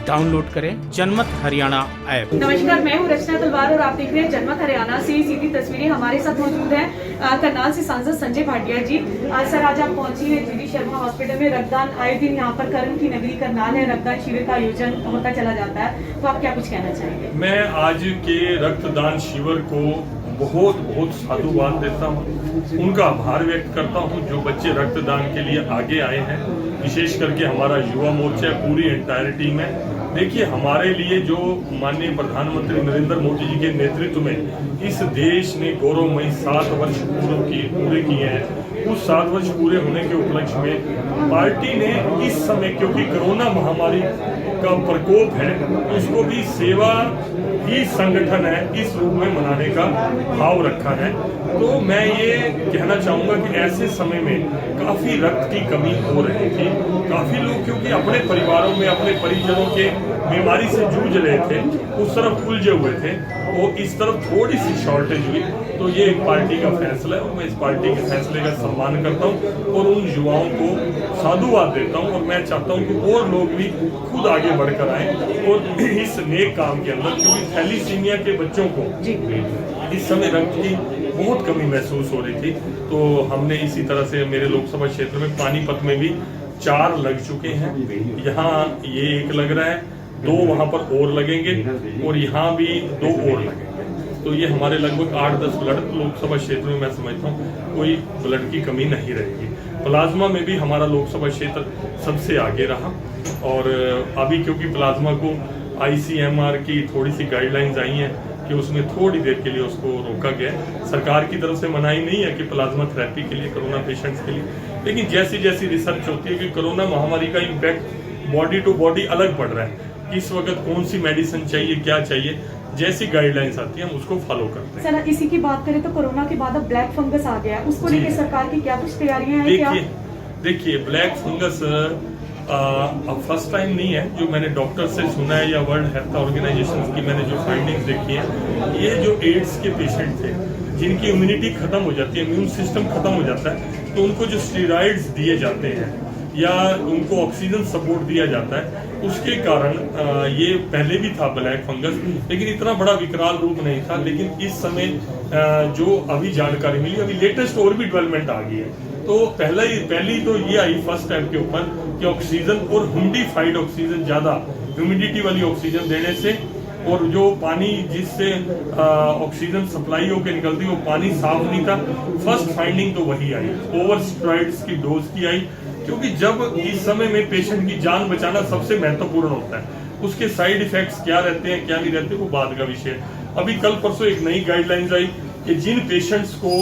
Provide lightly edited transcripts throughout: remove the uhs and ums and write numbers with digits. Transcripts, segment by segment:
Download करें जनमत Haryana app. नमस्कार, मैं हूँ रचना तलवार और आप देख रहे हैं जनमत हरियाणा से सीधी तस्वीरें। हमारे साथ मौजूद हैं करनाल से सांसद संजय भाटिया जी। सर, आज आप पहुंची है जीडी शर्मा हॉस्पिटल में। रक्तदान आए दिन यहाँ पर कर्म की नगरी करनाल है, रक्तदान शिविर का आयोजन होता चला जाता है, तो आप क्या कुछ कहना चाहेंगे? मैं आज के रक्तदान शिविर को बहुत बहुत साधुवाद देता हूँ, उनका आभार व्यक्त करता हूँ जो बच्चे रक्तदान के लिए आगे आए हैं, विशेष करके हमारा युवा मोर्चा पूरी एंटायरिटी में। देखिए, हमारे लिए जो माननीय प्रधानमंत्री नरेंद्र मोदी जी के नेतृत्व में इस देश ने गौरवमयी 7 वर्ष पूरे किए हैं, उस 7 वर्ष पूरे होने के उपलक्ष्य में पार्टी ने इस समय, क्योंकि कोरोना महामारी का प्रकोप है, उसको भी सेवा ही संगठन है इस रूप में मनाने का भाव रखा है। तो मैं ये कहना चाहूंगा कि ऐसे समय में काफी रक्त की कमी हो रही थी, काफी लोग क्योंकि अपने परिवारों में अपने परिजनों के बीमारी से जूझ रहे थे, उस तरफ उलझे हुए थे, वो इस तरफ थोड़ी सी शॉर्टेज हुई। तो ये एक पार्टी का फैसला है और मैं इस पार्टी के फैसले का सम्मान करता हूँ और उन युवाओं को साधुवाद देता हूँ। और मैं चाहता हूँ कि और लोग भी खुद आगे बढ़कर आए और इस नेक काम के अंदर, क्योंकि थैलीसीमिया के बच्चों को इस समय रक्त की बहुत कमी महसूस हो रही थी। तो हमने इसी तरह से मेरे लोकसभा क्षेत्र में पानीपत में भी 4 लग चुके हैं, यहाँ ये 1 लग रहा है, 2 वहां पर और लगेंगे और यहाँ भी 2 और लगेंगे। तो ये हमारे लगभग 8-10 ब्लड लोकसभा क्षेत्र में मैं समझता हूँ कोई ब्लड की कमी नहीं रहेगी। प्लाज्मा में भी हमारा लोकसभा क्षेत्र सबसे आगे रहा और अभी क्योंकि प्लाज्मा को ICMR की थोड़ी सी गाइडलाइंस आई हैं कि उसमें थोड़ी देर के लिए उसको रोका गया है। सरकार की तरफ से मनाही नहीं है कि प्लाज्मा थेरेपी के लिए, कोरोना पेशेंट्स के लिए, लेकिन जैसी जैसी रिसर्च होती है कि कोरोना महामारी का इम्पैक्ट बॉडी टू बॉडी अलग पड़ रहा है, इस वक्त कौन सी मेडिसिन चाहिए, क्या चाहिए, जैसी गाइडलाइंस आती है हम उसको फॉलो करते हैं। सर, इसी की बात करें तो कोरोना के बाद अब ब्लैक फंगस आ गया, उसको लेकर सरकार की क्या कुछ तैयारियां हैं? देखिए ब्लैक फंगस अब फर्स्ट टाइम नहीं है जो मैंने डॉक्टर से सुना है या वर्ल्ड हेल्थ ऑर्गेनाइजेशन की मैंने जो फाइंडिंग्स देखी है। ये जो एड्स के पेशेंट थे जिनकी इम्यूनिटी खत्म हो जाती है, इम्यून सिस्टम खत्म हो जाता है, तो उनको जो स्टेरॉइड्स दिए जाते हैं या उनको ऑक्सीजन सपोर्ट दिया जाता है, उसके कारण ये पहले भी था ब्लैक फंगस, लेकिन इतना बड़ा विकराल रूप नहीं था। लेकिन इस समय जो अभी जानकारी मिली, अभी लेटेस्ट और भी डेवलपमेंट आ गई है। तो पहली तो ये आई फर्स्ट स्टेप के ऊपर कि ऑक्सीजन और ह्यूमिडिफाइड ऑक्सीजन, ज्यादा ह्यूमिडिटी वाली ऑक्सीजन देने से, और जो पानी जिससे ऑक्सीजन सप्लाई होकर निकलती वो पानी साफ नहीं था। फर्स्ट फाइंडिंग तो वही आई, ओवर स्टेरॉइड्स की डोज की आई, क्योंकि जब इस समय में पेशेंट की जान बचाना सबसे महत्वपूर्ण होता है, उसके साइड इफेक्ट्स क्या रहते हैं क्या नहीं रहते वो बाद का विषय है। अभी कल परसों एक नई गाइडलाइंस आई कि जिन पेशेंट्स को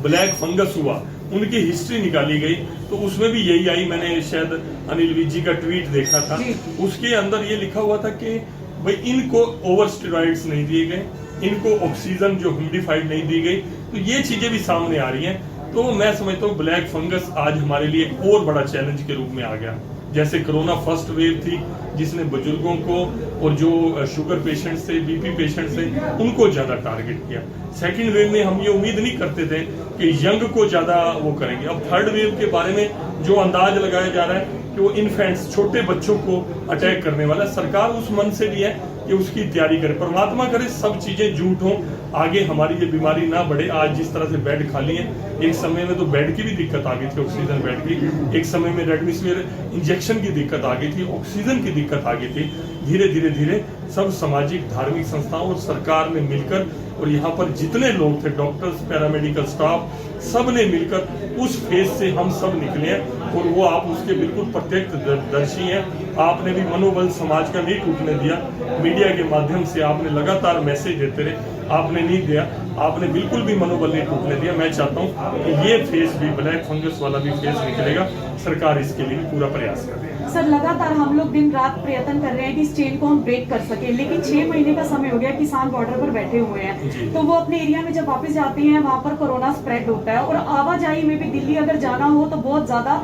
ब्लैक फंगस हुआ उनकी हिस्ट्री निकाली गई, तो उसमें भी यही आई। मैंने शायद अनिल विज जी का ट्वीट देखा था, उसके अंदर ये लिखा हुआ था कि भाई इनको ओवर स्टेरॉइड्स नहीं दिए गए, इनको ऑक्सीजन जो ह्यूमिडिफाइड नहीं दी गई, तो ये चीजें भी सामने आ रही हैं। तो मैं समझता हूँ ब्लैक फंगस आज हमारे लिए एक और बड़ा चैलेंज के रूप में आ गया। जैसे कोरोना फर्स्ट वेव थी जिसने बुजुर्गों को और जो शुगर पेशेंट्स थे, BP पेशेंट्स थे, उनको ज्यादा टारगेट किया। सेकंड वेव में हम ये उम्मीद नहीं करते थे कि यंग को ज्यादा वो करेंगे। अब थर्ड वेव के बारे में जो अंदाज लगाया जा रहा है कि वो इन्फेंट्स, छोटे बच्चों को अटैक करने वाला, सरकार उस मन से भी है कि उसकी तैयारी करे। परमात्मा करे सब चीजें झूठ हो, आगे हमारी ये बीमारी ना बढ़े। आज जिस तरह से बेड खाली है, एक समय में तो बेड की भी दिक्कत आ गई थी, ऑक्सीजन बेड की, एक समय में रेमडेसिविर इंजेक्शन की दिक्कत आ गई थी, ऑक्सीजन की दिक्कत आ गई थी। धीरे धीरे सब सामाजिक धार्मिक संस्थाओं और सरकार ने मिलकर, और यहाँ पर जितने लोग थे, डॉक्टर्स, पैरामेडिकल स्टाफ, सब ने मिलकर उस फेज से हम सब निकले हैं और वो आप उसके बिल्कुल प्रत्यक्षदर्शी हैं। आपने भी मनोबल समाज का नहीं टूटने दिया, मीडिया के माध्यम से आपने लगातार मैसेज देते रहे, आपने नहीं दिया, आपने बिल्कुल भी मनोबल नहीं टूटने दिया। मैं चाहता हूँ कि ये फेज भी, ब्लैक फंगस वाला भी फेज निकलेगा, सरकार इसके लिए पूरा प्रयास कर रही है। सर, लगातार हम लोग दिन रात प्रयत्न कर रहे हैं कि इस चेन को हम ब्रेक कर सके, लेकिन 6 महीने का समय हो गया, किसान बॉर्डर पर बैठे हुए हैं, तो वो अपने एरिया में जब वापस जाते हैं वहाँ पर कोरोना स्प्रेड होता है और आवाजाही में भी दिल्ली अगर जाना हो तो बहुत ज्यादा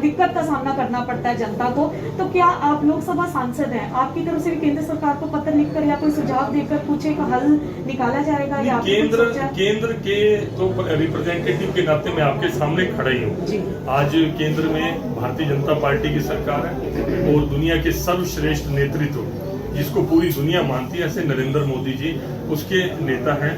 दिक्कत का सामना करना पड़ता है जनता को। तो क्या आप लोकसभा सांसद हैं, आपकी तरफ से भी केंद्र सरकार को पत्र लिखकर या कोई सुझाव देकर कुछ एक हल निकाला जाएगा या आपने कुछ सोचा है? केंद्र के तो रिप्रेजेंटेटिव के नाते मैं आपके सामने खड़ा ही हूँ। आज केंद्र में भारतीय जनता पार्टी की सरकार है और दुनिया के सर्वश्रेष्ठ नेतृत्व जिसको पूरी दुनिया मानती है, ऐसे नरेंद्र मोदी जी उसके नेता हैं।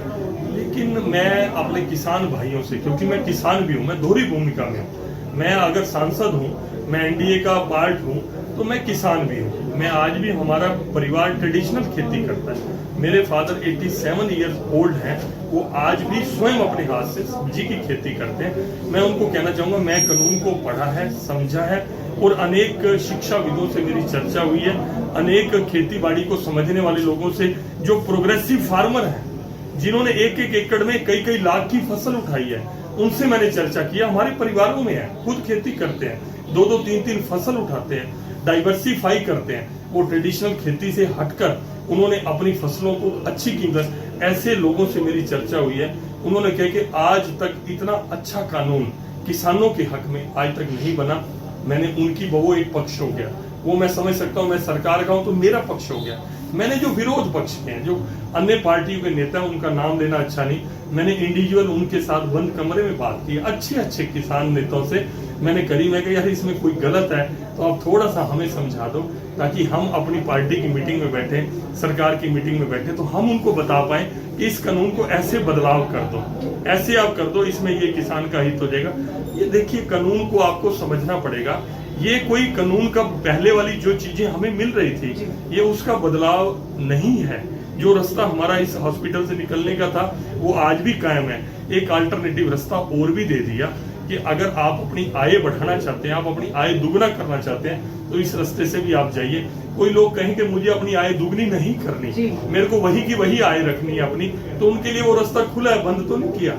लेकिन मैं अपने किसान भाइयों से, क्योंकि मैं किसान भी हूँ, मैं दोहरी भूमिका में हूँ, मैं अगर सांसद हूँ, मैं एनडीए का पार्ट हूँ, तो मैं किसान भी हूँ। मैं आज भी, हमारा परिवार ट्रेडिशनल खेती करता है। मेरे फादर 87 ईयर्स ओल्ड हैं, वो आज भी स्वयं अपने हाथ से सब्जी की खेती करते हैं। मैं उनको कहना चाहूंगा, मैं कानून को पढ़ा है, समझा है और अनेक शिक्षाविदों से मेरी चर्चा हुई है, अनेक खेती बाड़ी को समझने वाले लोगों से, जो प्रोग्रेसिव फार्मर हैं, जिन्होंने एक एक एकड़ में कई कई लाख की फसल उठाई है, उनसे मैंने चर्चा किया। हमारे परिवारों में है, खुद खेती करते हैं, 2-2, 3-3 फसल उठाते हैं, डाइवर्सिफाई करते हैं। वो ट्रेडिशनल खेती से हटकर उन्होंने अपनी फसलों को अच्छी कीमत, ऐसे लोगों से मेरी चर्चा हुई है। उन्होंने कहा कि आज तक इतना अच्छा कानून किसानों के हक में आज तक नहीं बना। मैंने उनकी वो एक पक्ष हो गया, वो मैं समझ सकता हूँ, मैं सरकार का हूं तो मेरा पक्ष हो गया। मैंने जो विरोध पक्ष के हैं, जो अन्य पार्टियों के नेता हैं, उनका नाम लेना अच्छा नहीं, मैंने इंडिविजुअल उनके साथ बंद कमरे में बात की, अच्छे अच्छे किसान नेताओं से मैंने करी। मैं कहा यार इसमें कोई गलत है तो आप थोड़ा सा हमें समझा दो, ताकि हम अपनी पार्टी की मीटिंग में बैठे, सरकार की मीटिंग में बैठे, तो हम उनको बता पाए कि इस कानून को ऐसे बदलाव कर दो, ऐसे आप कर दो, इसमें ये किसान का हित हो जाएगा। ये देखिए, कानून को आपको समझना पड़ेगा। ये कोई कानून का पहले वाली जो चीजें हमें मिल रही थी, ये उसका बदलाव नहीं है। जो रास्ता हमारा इस हॉस्पिटल से निकलने का था, वो आज भी कायम है। एक अल्टरनेटिव रास्ता और भी दे दिया कि अगर आप अपनी आय बढ़ाना चाहते हैं, आप अपनी आय दुगना करना चाहते हैं, तो इस रास्ते से भी आप जाइए। कोई लोग कहें कि मुझे अपनी आय दुगनी नहीं करनी, मेरे को वही की वही आय रखनी है अपनी, तो उनके लिए वो रास्ता खुला है, बंद तो नहीं किया।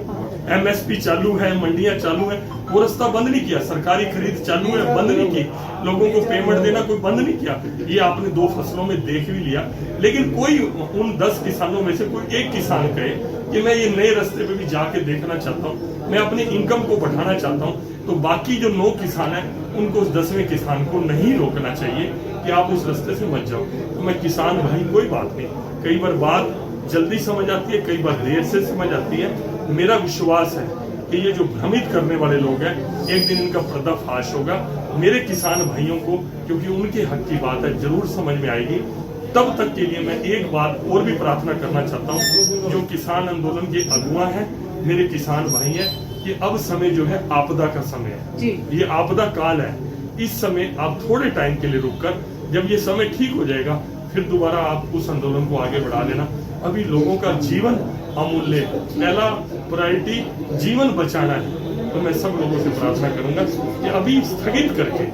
एमएसपी चालू है, मंडियां चालू है, वो रास्ता बंद नहीं किया। सरकारी खरीद चालू है, बंद नहीं की। लोगों को पेमेंट देना कोई बंद नहीं किया। ये आपने 2 फसलों में देख भी लिया। लेकिन कोई उन 10 किसानों में से कोई एक किसान कहे कि मैं ये नए रास्ते पे भी जाके देखना चाहता हूँ, मैं अपनी इनकम को बढ़ाना चाहता हूँ, तो बाकी जो 9 किसान हैं उनको उस 10वें किसान को नहीं रोकना चाहिए कि आप उस रास्ते से मत जाओ। तो मैं किसान भाई, कोई बात नहीं, कई बार बात जल्दी समझ आती है, कई बार देर से समझ आती है। मेरा विश्वास है कि ये जो भ्रमित करने वाले लोग हैं, एक दिन इनका पर्दाफाश होगा। मेरे किसान भाइयों को, क्योंकि उनके हक की बात है, जरूर समझ में आएगी। तब तक के लिए मैं एक बात और भी प्रार्थना करना चाहता हूँ, जो किसान आंदोलन के अगुआ हैं, मेरे किसान भाई हैं, कि अब समय जो है आपदा का समय है, ये आपदा काल है। इस समय आप थोड़े टाइम के लिए रुककर, जब ये समय ठीक हो जाएगा, फिर दोबारा आप उस आंदोलन को आगे बढ़ा लेना। अभी लोगों का जीवन अमूल्य, पहला प्रायोरिटी जीवन बचाना है। तो मैं सब लोगों से प्रार्थना करूंगा कि अभी स्थगित करके,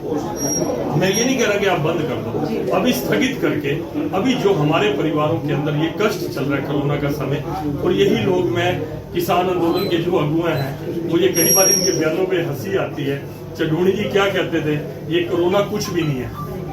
मैं ये नहीं कह रहा कि आप बंद कर दो, अभी स्थगित करके, अभी जो हमारे परिवारों के अंदर ये कष्ट चल रहा है कोरोना का समय, और यही लोग, मैं किसान आंदोलन के जो अगुआ हैं, मुझे कई बार इनके बयानों पे हंसी आती है। चढ़ूणी जी क्या कहते थे, ये कोरोना कुछ भी नहीं है,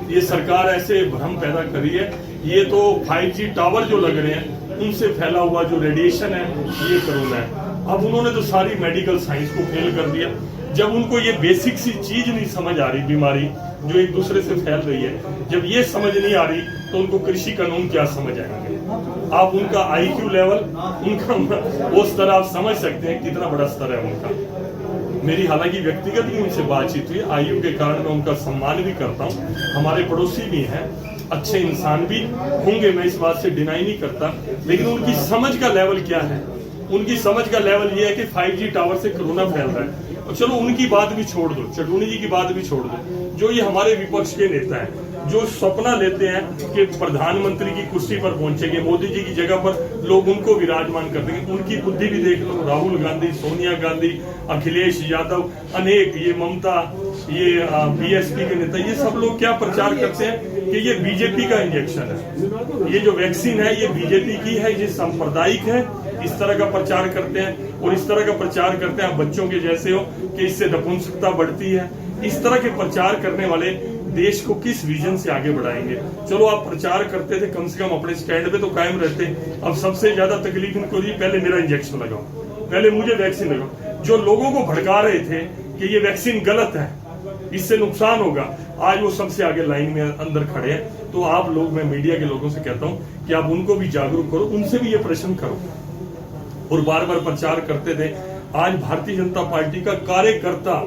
ये सरकार ऐसे भ्रम पैदा करी है, ये तो 5G टावर जो लग रहे हैं उनसे फैला हुआ जो रेडिएशन है, ये कोरोना है। अब उन्होंने तो सारी मेडिकल साइंस को फेल कर दिया। जब उनको ये बेसिक सी चीज नहीं समझ आ रही, बीमारी जो एक दूसरे से फैल रही है, जब ये समझ नहीं आ रही, तो उनको कृषि कानून क्या समझ आएंगे। आप उनका IQ लेवल, उनका वो स्तर आप समझ सकते हैं कितना बड़ा स्तर है उनका। मेरी हालांकि व्यक्तिगत भी उनसे बातचीत हुई, आयु के कारण मैं उनका सम्मान भी करता हूँ। हमारे पड़ोसी भी हैं, अच्छे इंसान भी होंगे, मैं इस बात से डिनाई नहीं करता, लेकिन उनकी समझ का लेवल क्या है। उनकी समझ का लेवल ये है कि 5G टावर से कोरोना फैल रहा है। और चलो उनकी बात भी छोड़ दो, चढ़ूणी जी की बात भी छोड़ दो, जो ये हमारे विपक्ष के नेता हैं, जो सपना लेते हैं कि प्रधानमंत्री की कुर्सी पर पहुंचेंगे, मोदी जी की जगह पर लोग उनको विराजमान कर देंगे, उनकी बुद्धि भी देख लो। राहुल गांधी, सोनिया गांधी, अखिलेश यादव, अनेक, ये ममता, ये BSP के नेता, ये सब लोग क्या प्रचार करते हैं कि ये बीजेपी का इंजेक्शन है, ये जो वैक्सीन है ये बीजेपी की है, ये सांप्रदायिक है, इस तरह का प्रचार करते हैं। और इस तरह का प्रचार करते हैं, आप बच्चों के जैसे हो कि इससे नपुंसकता बढ़ती है। इस तरह के प्रचार करने वाले देश को किस विजन से आगे बढ़ाएंगे। चलो आप प्रचार करते थे, कम से कम अपने स्टैंड पे तो कायम रहते। अब सबसे ज्यादा तकलीफ इनको हुई, पहले मेरा इंजेक्शन लगाओ, पहले मुझे वैक्सीन लगाओ। जो लोगों को भड़का रहे थे कि ये वैक्सीन गलत है, इससे नुकसान होगा। आज वो सबसे आगे लाइन में अंदर खड़े हैं। तो आप लोग, मैं मीडिया के लोगों से कहता हूं कि आप उनको भी जागरूक करो, उनसे भी ये प्रश्न करो और बार बार प्रचार करते थे। आज भारतीय जनता पार्टी का कार्यकर्ता,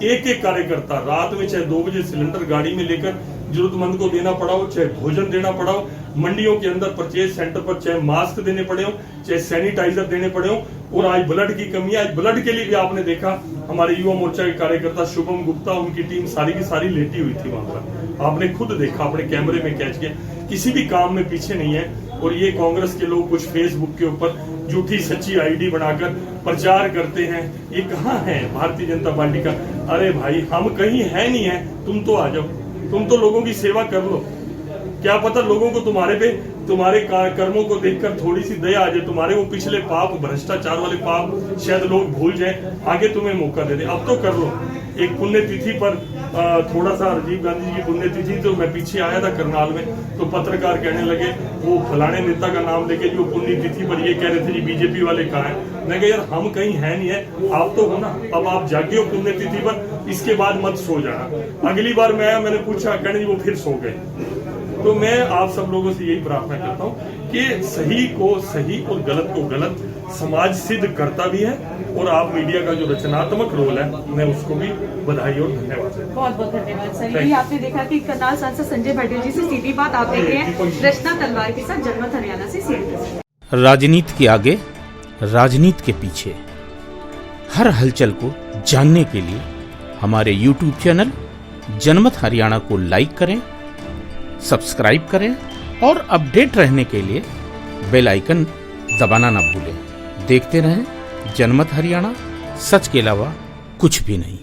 एक एक कार्यकर्ता रात में चाहे 2 बजे सिलेंडर गाड़ी में लेकर जरूरतमंद को देना पड़ा हो, चाहे भोजन देना पड़ा हो, मंडियों के अंदर परचेज सेंटर पर चाहे मास्क देने पड़े हो, चाहे सैनिटाइजर देने पड़े हो। और आज ब्लड की कमी है। आज ब्लड के लिए भी आपने देखा हमारे युवा मोर्चा के कार्यकर्ता शुभम गुप्ता, उनकी टीम सारी की सारी लेटी हुई थी वहां पर। आपने खुद देखा, अपने कैमरे में कैच किया, किसी भी काम में पीछे नहीं है। और ये कांग्रेस के लोग कुछ फेसबुक के ऊपर झूठी सच्ची आईडी बनाकर प्रचार करते हैं। ये कहाँ है भारतीय जनता पार्टी का? अरे भाई, हम कहीं है नहीं है, तुम तो आ जाओ, तुम तो लोगों की सेवा कर लो। क्या पता लोगों को तुम्हारे पे, तुम्हारे कर्मों को देखकर थोड़ी सी दया आ जाए, तुम्हारे वो पिछले पाप, भ्रष्टाचार वाले पाप शायद लोग भूल जाए, आगे तुम्हें मौका दे दे। अब तो कर लो। एक पुण्यतिथि पर थोड़ा सा राजीव गांधी जी की पुण्यतिथि, तो मैं पीछे आया था करनाल में, तो पत्रकार कहने लगे वो फलाने नेता का नाम लेके जो पुण्यतिथि पर ये कह रहे थे जी बीजेपी वाले कहाँ है। मैं कहा यार, हम कहीं है नहीं है, आप तो हो ना। अब आप जागे हो पुण्यतिथि पर, इसके बाद मत सो जाना। अगली बार मैंने पूछा, कहने जी वो फिर सो गए। तो मैं आप सब लोगों से यही प्रार्थना करता हूँ कि सही को सही और गलत को गलत समाज सिद्ध करता भी है। और आप मीडिया का जो रचनात्मक रोल है, मैं उसको भी बधाई और धन्यवाद देता हूं। बहुत बहुत धन्यवाद सर। यही आपने देखा कि करनाल सांसद संजय भाटिया जी से सीधी बात आप देख रहे हैं रचना तलवार के साथ, जनमत हरियाणा से सीधी। राजनीति के आगे, राजनीति के पीछे, हर हलचल को जानने के लिए हमारे YouTube चैनल जनमत हरियाणा को लाइक करें, सब्सक्राइब करें और अपडेट रहने के लिए बेल आइकन दबाना ना भूलें। देखते रहें जनमत हरियाणा, सच के अलावा कुछ भी नहीं।